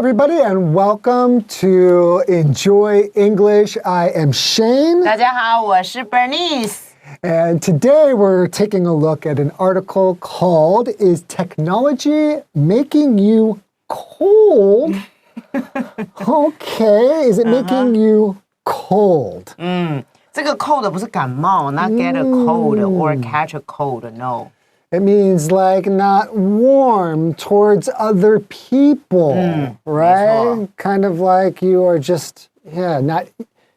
everybody, and welcome to Enjoy English. I am Shane. 大家好，我是 Bernice. And today we're taking a look at an article called Is Technology Making You Cold? Okay, is it making you cold? 这个 cold 不是感冒 not get a cold or catch a cold, no. It means like not warm towards other people, right? Kind of like you are just,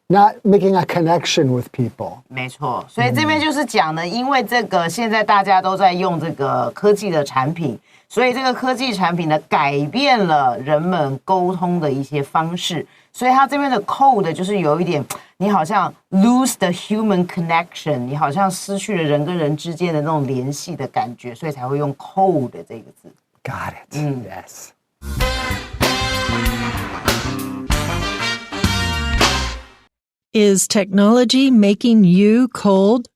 not making a connection with people. 没错，所以这边就是讲呢，因为这个现在大家都在用这个科技的产品，所以这个科技产品呢改变了人们沟通的一些方式，所以它这边的 cold 就是有一点，你好像 lose the human connection， 你好像失去了人跟人之间的那种联系的感觉，所以才会用 cold 这个字。Got it. Yes. Is technology making you cold?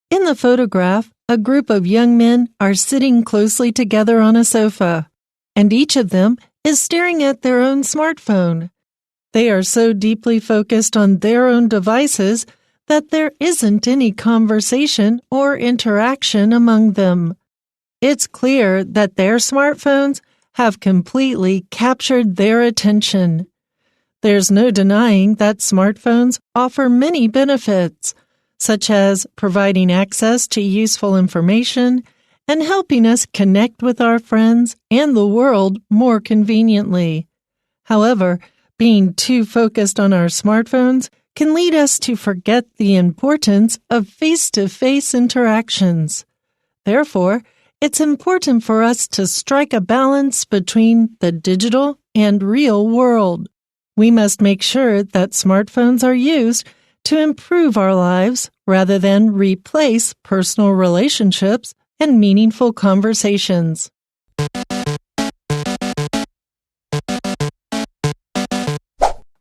In the photograph, a group of young men are sitting closely together on a sofa, and each of them is staring at their own smartphone. They are so deeply focused on their own devices that there isn't any conversation or interaction among them. It's clear that their smartphones have completely captured their attention. There's no denying that smartphones offer many benefits, such as providing access to useful information and helping us connect with our friends and the world more conveniently. However, being too focused on our smartphones can lead us to forget the importance of face-to-face interactions. Therefore, it's important for us to strike a balance between the digital and real world. We must make sure that smartphones are used to improve our lives rather than replace personal relationships and meaningful conversations.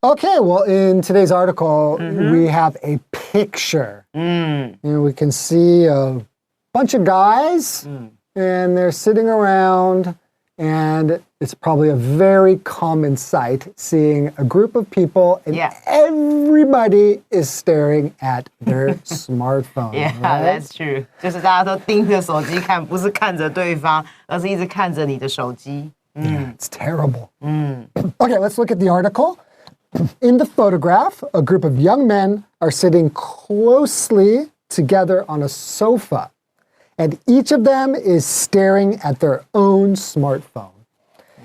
Okay, well, in today's article, we have a picture. And we can see a bunch of guys, and they're sitting around, and it's probably a very common sight seeing a group of people, and everybody is staring at their smartphone. Yeah, right? that's true. 就是大家都盯着手机看，不是看着对方，而是一直看着你的手机。It's terrible. Okay, let's look at the article. In the photograph, a group of young men are sitting closely together on a sofa, and each of them is staring at their own smartphone.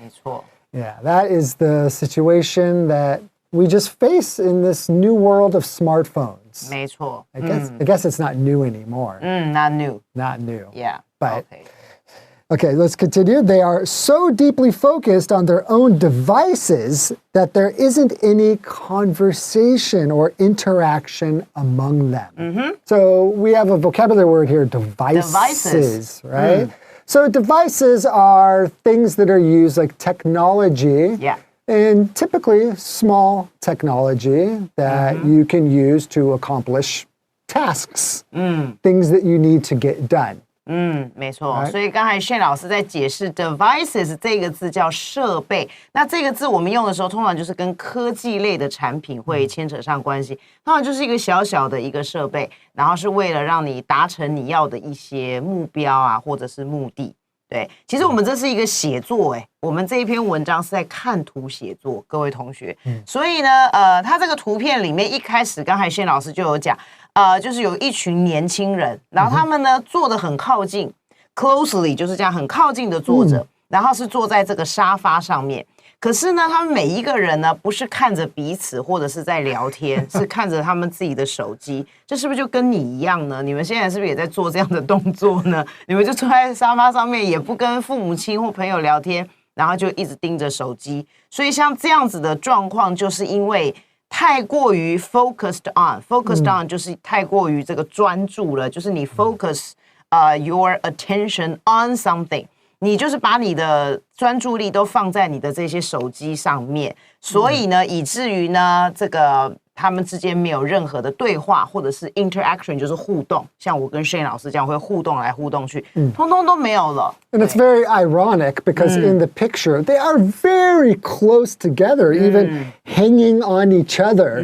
没错。Yeah, that is the situation that we just face in this new world of smartphones. 没错。I guess it's not new anymore. Not new. Not new. Yeah. But, okay, let's continue. They are so deeply focused on their own devices that there isn't any conversation or interaction among them. So we have a vocabulary word here, devices. Right? So devices are things that are used like technology. Yeah. And typically small technology that you can use to accomplish tasks, things that you need to get done. 没错，所以刚才Shane老师在解释 devices 这个字叫设备，那这个字我们用的时候，通常就是跟科技类的产品会牵扯上关系，通常就是一个小小的一个设备，然后是为了让你达成你要的一些目标啊，或者是目的。对，其实我们这是一个写作，我们这一篇文章是在看图写作，各位同学。所以呢，它这个图片里面一开始，刚才Shane老师就有讲，就是有一群年轻人，然后他们呢坐得很靠近 ，closely 就是这样很靠近的坐着，然后是坐在这个沙发上面。可是呢，他们每一个人呢，不是看着彼此或者是在聊天，是看着他们自己的手机。这是不是就跟你一样呢？你们现在是不是也在做这样的动作呢？你们就坐在沙发上面，也不跟父母亲或朋友聊天，然后就一直盯着手机。所以像这样子的状况，就是因为太过于 focused on 就是太过于这个专注了，就是你 focus your attention on something。你就是把你的专注力都放在你的这些手机上面，所以呢，以至于呢，这个他们之间没有任何的对话或者是 interaction， 就是互动，像我跟 Shane 老师这样会互动来互动去，通通都没有了。And it's very ironic because in the picture, they are very close together, even hanging on each other.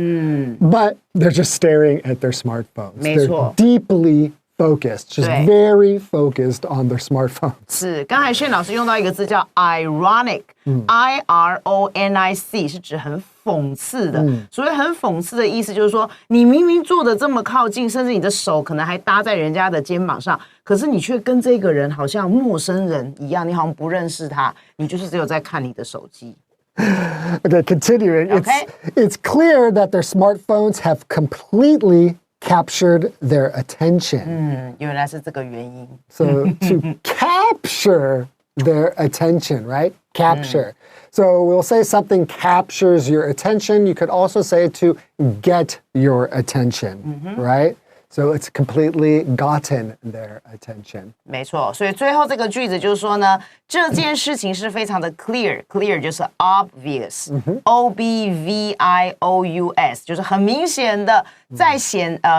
But they're just staring at their smartphones. 没错。 They're deeply focused, just very focused on their smartphones. 是，刚才Shane老师用到一个字叫 ironic，ironic 是指很讽刺的。所谓很讽刺的意思就是说，你明明坐得这么靠近，甚至你的手可能还搭在人家的肩膀上，可是你却跟这个人好像陌生人一样，你好像不认识他，你就是只有在看你的手机。Okay, continuing. Okay. It's clear that their smartphones have completely captured their attention. 原来是这个原因。 So to capture their attention, right? Capture. So we'll say something captures your attention. You could also say to get your attention, right? So it's completely gotten their attention. 没错，所以最后这个句子就是说呢，这件事情是非常的 clear 就是 obvious，obvious 就是很明显的，再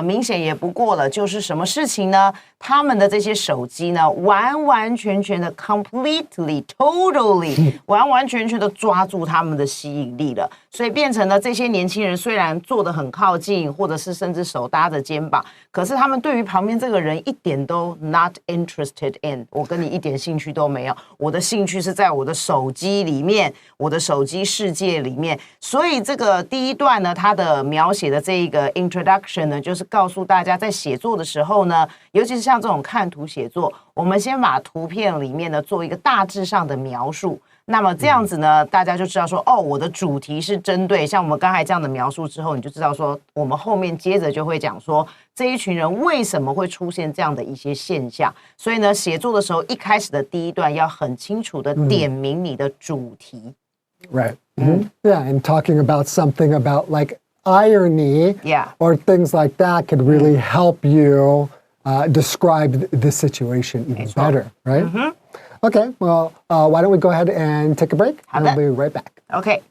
明显也不过了，就是什么事情呢？他们的这些手机呢，完完全全的 completely、totally 完完全全的抓住他们的吸引力了，所以变成了这些年轻人虽然坐得很靠近，或者是甚至手搭着肩膀，可是他们对于旁边这个人一点都 not interested in， 我跟你一点兴趣都没有，我的兴趣是在我的手机里面，我的手机世界里面。所以这个第一段呢，它的描写的这一个 introduction 呢，就是告诉大家在写作的时候呢，尤其是像这种看图写作，我们先把图片里面呢做一个大致上的描述。那么这样子呢，大家就知道说，哦，我的主题是针对像我们刚才这样的描述之后，你就知道说，我们后面接着就会讲说，这一群人为什么会出现这样的一些现象。所以呢，写作的时候一开始的第一段要很清楚的点明你的主题。Right. Yeah, and talking about something about like irony or things like that could really help you describe the situation even better, right? Okay, well, why don't we go ahead and take a break? And we'll be right back. Okay.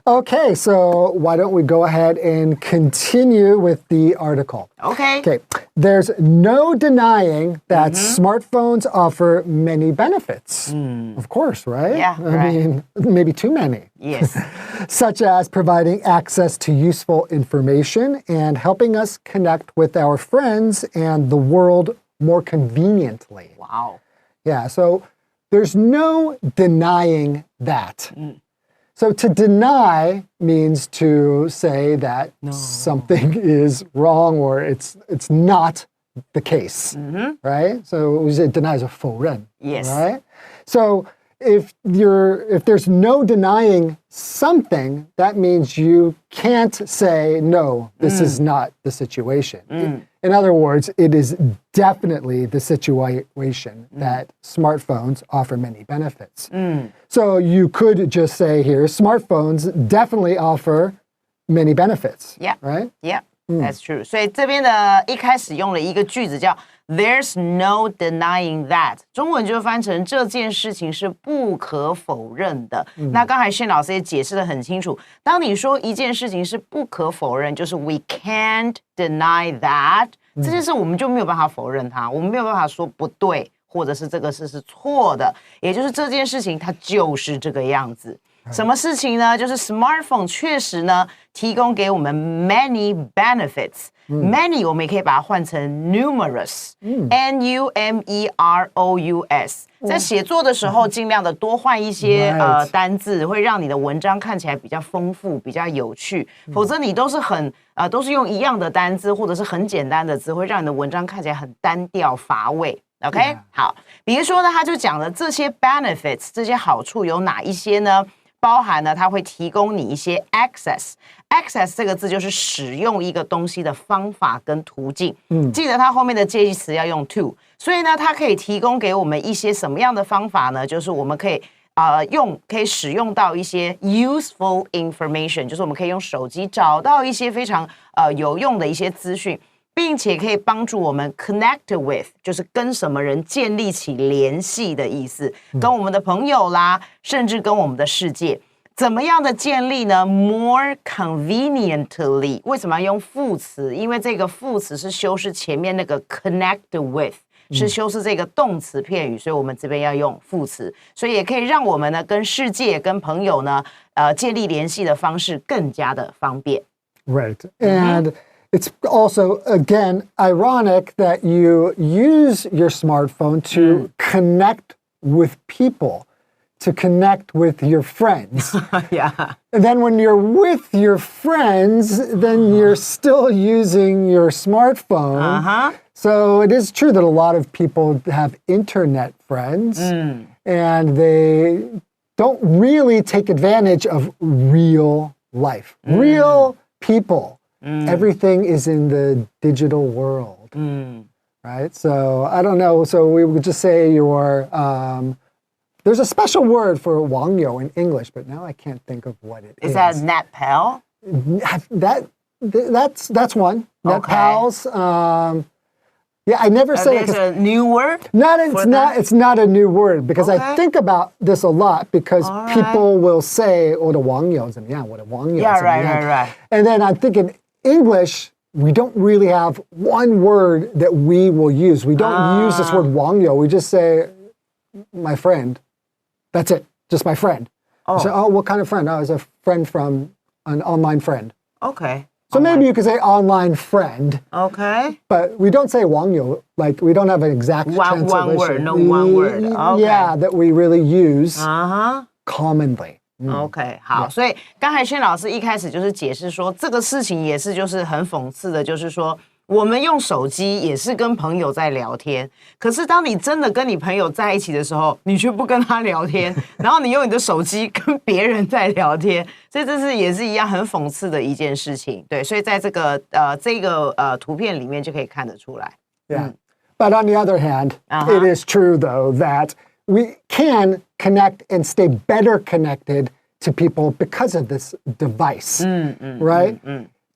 Okay, so why don't we go ahead and continue with the article? Okay. There's no denying that smartphones offer many benefits. Of course, right? Yeah, I mean, maybe too many. Yes. Such as providing access to useful information and helping us connect with our friends and the world more conveniently. Wow. Yeah, so there's no denying that. So to deny means to say that something is wrong or it's not the case, right? So we say deny is a 否认, yes, right? So if there's no denying something, that means you can't say no, this is not the situation. In other words, it is definitely the situation that smartphones offer many benefits. So you could just say here, smartphones definitely offer many benefits. Yeah. Right? Yeah, that's true. 所以这边的一开始用了一个句子叫 There's no denying that， 中文就翻成这件事情是不可否认的。那刚才Shane老师也解释得很清楚，当你说一件事情是不可否认，就是 we can't deny that， 这件事我们就没有办法否认它，我们没有办法说不对，或者是这个事是错的，也就是这件事情它就是这个样子。什么事情呢？就是 smartphone 确实呢提供给我们 many benefits。many 我们也可以把它换成 numerous，numerous。在写作的时候，尽量的多换一些单字，会让你的文章看起来比较丰富、比较有趣。否则你都是都是用一样的单字或者是很简单的字，会让你的文章看起来很单调乏味。OK， 好，比如说呢，他就讲了这些 benefits， 这些好处有哪一些呢？包含呢，它会提供你一些 access 这个字就是使用一个东西的方法跟途径。记得它后面的介系词要用 to， 所以呢，它可以提供给我们一些什么样的方法呢？就是我们可以可以使用到一些 useful information， 就是我们可以用手机找到一些非常有用的一些资讯。并且可以帮助我们 connect with， 就是跟什么人建立起联系的意思，跟我们的朋友啦，甚至跟我们的世界。怎么样的建立呢 ？More conveniently， 为什么要用副词？因为这个副词是修饰前面那个 connect with， 是修饰这个动词片语，所以我们这边要用副词，所以也可以让我们呢跟世界、跟朋友呢，建立联系的方式更加的方便。Right, and it's also again ironic that you use your smartphone to connect with people. To connect with your friends. Yeah. And then when you're with your friends, then you're still using your smartphone. So it is true that a lot of people have internet friends and they don't really take advantage of real life, real people. Everything is in the digital world, right? So I don't know. So we would just say your... there's a special word for 网友 in English, but now I can't think of what it is. Is that net pal? That's one. Net Okay. pals. Yeah, I never say it. There's a new word? It's not a new word because I think about this a lot because people will say, 我的网友怎么样? 我的网友 Yeah, 怎么样? right. And then I'm thinking, English, we don't really have one word that we will use. We don't use this word 网友. We just say, my friend. That's it. Just my friend. So, what kind of friend? Oh, it's a friend from an online friend. Okay. So maybe you could say online friend. Okay. But we don't say 网友. Like, we don't have an exact translation. One word. No one word. Okay. Yeah, that we really use commonly. OK， 好，所以刚才轩老师一开始就是解释说，这个事情也是就是很讽刺的，就是说我们用手机也是跟朋友在聊天，可是当你真的跟你朋友在一起的时候，你却不跟他聊天，然后你用你的手机跟别人在聊天，所以这是也是一样很讽刺的一件事情。对，所以在这个图片里面就可以看得出来。Yeah. But on the other hand, it is true though that we can connect and stay better connected to people because of this device, right?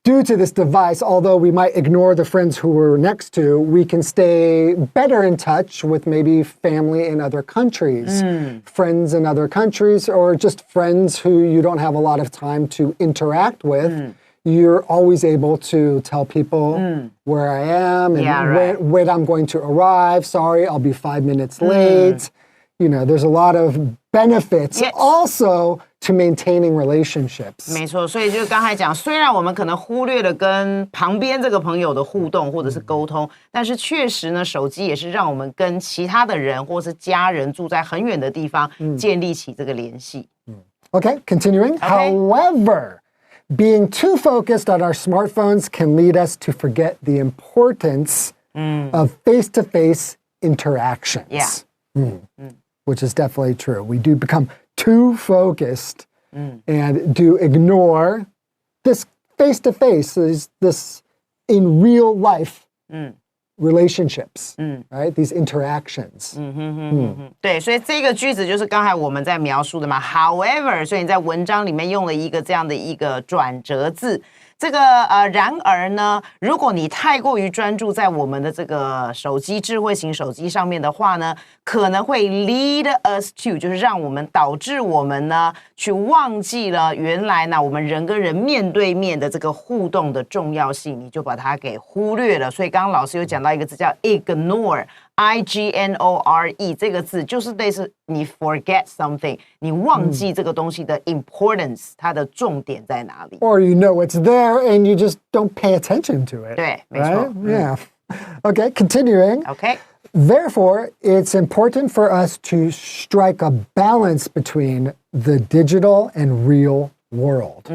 Due to this device, although we might ignore the friends who we're next to, we can stay better in touch with maybe family in other countries, friends in other countries, or just friends who you don't have a lot of time to interact with. You're always able to tell people where I am and when I'm going to arrive. Sorry, I'll be 5 minutes late. You know, there's a lot of benefits also to maintaining relationships. 没错，所以就刚才讲，虽然我们可能忽略了跟旁边这个朋友的互动或者是沟通，但是确实呢，手机也是让我们跟其他的人或是家人住在很远的地方建立起这个联系。Okay, continuing. However, being too focused on our smartphones can lead us to forget the importance of face-to-face interactions. Which is definitely true. We do become too focused and do ignore this face-to-face, this in real life relationships, right? These interactions. 对，所以这个句子就是刚才我们在描述的嘛。However， 所以你在文章里面用了一个这样的一个转折字。这个然而呢，如果你太过于专注在我们的这个手机智慧型手机上面的话呢，可能会 lead us to， 就是让我们导致我们呢去忘记了原来呢我们人跟人面对面的这个互动的重要性，你就把它给忽略了。所以刚刚老师有讲到一个字叫 ignore。ignore 这个字就是类似你 forget something， 你忘记这个东西的 importance， 它的重点在哪里 ？Or you know it's there and you just don't pay attention to it. 对，没错。Yeah. Okay, continuing. Okay. Therefore, it's important for us to strike a balance between the digital and real world.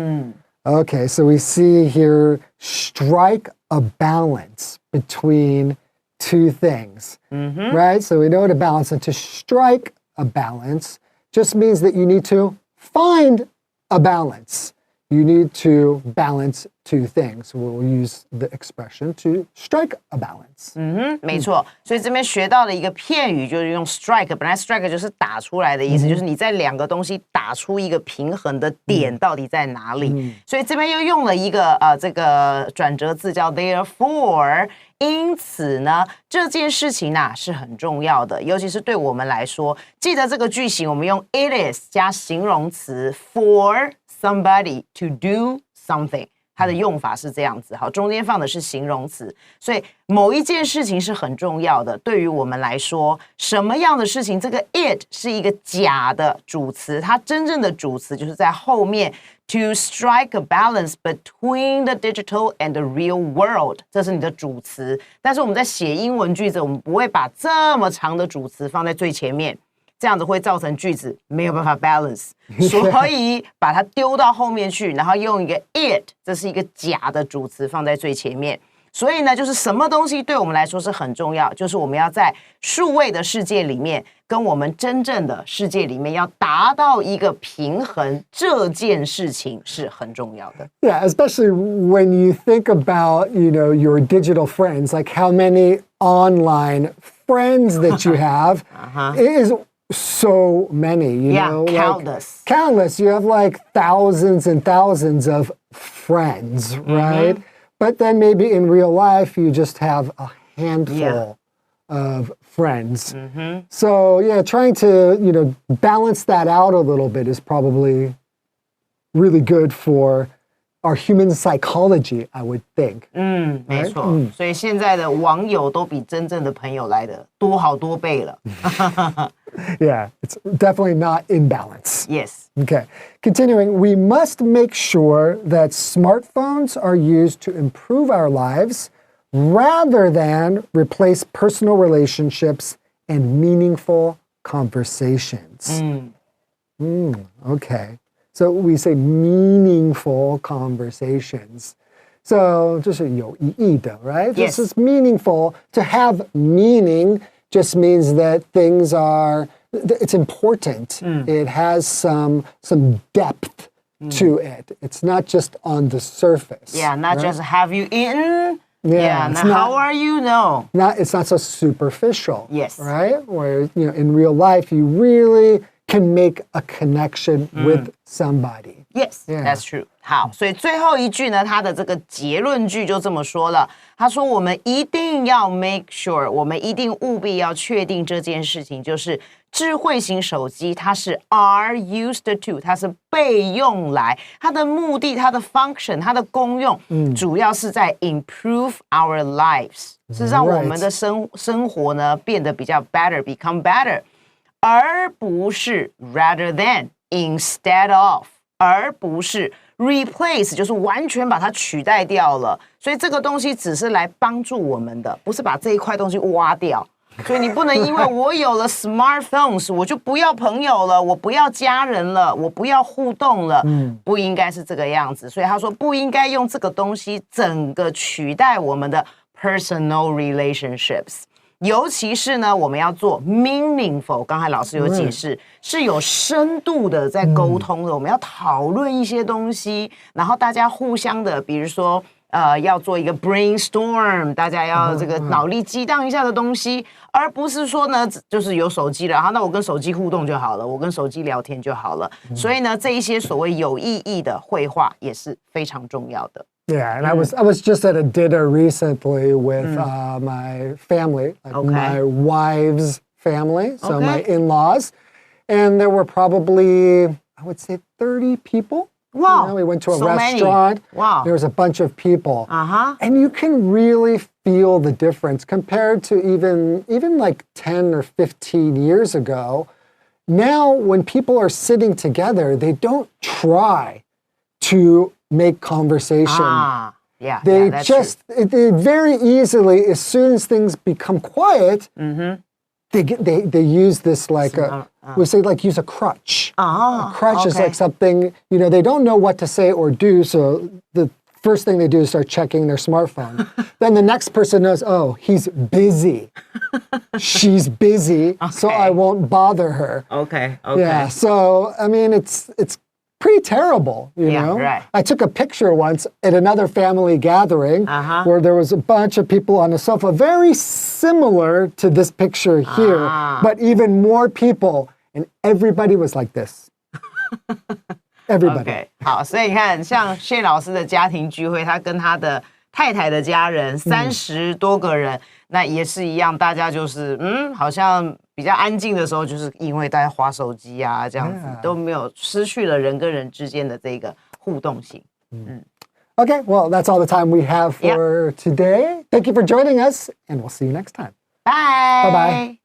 Okay, so we see here strike a balance between two things, right? So we know what a balance, and to strike a balance just means that you need to find a balance. you need to balance two things. We'll use the expression to strike a balance. 没错。所以这边学到的一个片语就是用 strike， 本来 strike 就是打出来的意思，就是你在两个东西打出一个平衡的点到底在哪里。所以这边又用了一个这个转折字叫 therefore。因此呢，这件事情是很重要的，尤其是对我们来说。记得这个句型，我们用 it is 加形容词 for somebody to do something， 它的用法是这样子。好，中间放的是形容词，所以某一件事情是很重要的。对于我们来说，什么样的事情？这个 it 是一个假的主词，它真正的主词就是在后面。To strike a balance between the digital and the real world， 这是你的主词。但是我们在写英文句子，我们不会把这么长的主词放在最前面，这样子会造成句子没有办法 balance， 所以把它丢到后面去，然后用一个 it， 这是一个假的主词放在最前面。所以呢，就是什么东西对我们来说是很重要，就是我们要在数位的世界里面跟我们真正的世界里面要达到一个平衡，这件事情是很重要的。Yeah, especially when you think about, your digital friends, like how many online friends that you have it is so many, you know, countless. Like, countless. You have like thousands and thousands of friends, right? But then maybe in real life, you just have a handful of friends. So yeah, trying to, balance that out a little bit is probably really good for our human psychology, I would think. 没错。所以现在的网友都比真正的朋友来的多好多倍了。Yeah, it's definitely not in balance. Yes. Okay. Continuing, we must make sure that smartphones are used to improve our lives rather than replace personal relationships and meaningful conversations. Okay. So we say meaningful conversations. So 就是有意义的, right? Yes. This is meaningful. To have meaning just means that things are, it's important. It has some depth to it. It's not just on the surface. Yeah, not just have you eaten? Yeah, now how are you? No. It's not so superficial. Yes. Right? Where, in real life, you really can make a connection with somebody. Yes, that's true. 好，所以最后一句呢，它的这个结论句就这么说了。他说我们一定要 make sure， 我们一定务必要确定这件事情，就是智慧型手机它是 are used to， 它是被用来，它的目的、它的 function、它的功用，主要是在 improve our lives， 是让我们的生活呢变得比较 better，become better， 而不是 rather than、instead of， 而不是replace 就是完全把它取代掉了，所以这个东西只是来帮助我们的，不是把这一块东西挖掉。所以你不能因为我有了 smartphones， 我就不要朋友了，我不要家人了，我不要互动了，不应该是这个样子。所以他说不应该用这个东西整个取代我们的 personal relationships。尤其是呢，我们要做 meaningful， 刚才老师有解释，是有深度的在沟通的。我们要讨论一些东西，然后大家互相的，比如说要做一个 brainstorm， 大家要这个脑力激荡一下的东西，而不是说呢，就是有手机了，然后那我跟手机互动就好了，我跟手机聊天就好了。所以呢，这一些所谓有意义的绘画也是非常重要的。Yeah, and I was just at a dinner recently with my family, like my wife's family, so my in-laws, and there were probably, I would say, 30 people. Wow, we went to a so restaurant. Many. Wow. There was a bunch of people. And you can really feel the difference compared to even like 10 or 15 years ago. Now, when people are sitting together, they don't try to make conversation. They very easily, as soon as things become quiet, they use this like we say like use a crutch. A crutch is like something, they don't know what to say or do, so the first thing they do is start checking their smartphone. Then the next person knows, oh, he's busy. She's busy, so I won't bother her. Okay. Yeah, so I mean it's pretty terrible, you know? Right. I took a picture once at another family gathering where there was a bunch of people on a sofa, very similar to this picture here, but even more people, and everybody was like this. Everybody. OK， 好，所以你看，像谢老师的家庭聚会，他跟他的太太的家人30多个人，那也是一样，大家就是好像比较安静的时候，就是因为大家滑手机啊，这样子都没有失去了人跟人之间的这个互动性。Okay, well, that's all the time we have for today. Thank you for joining us, and we'll see you next time. Bye. Bye-bye.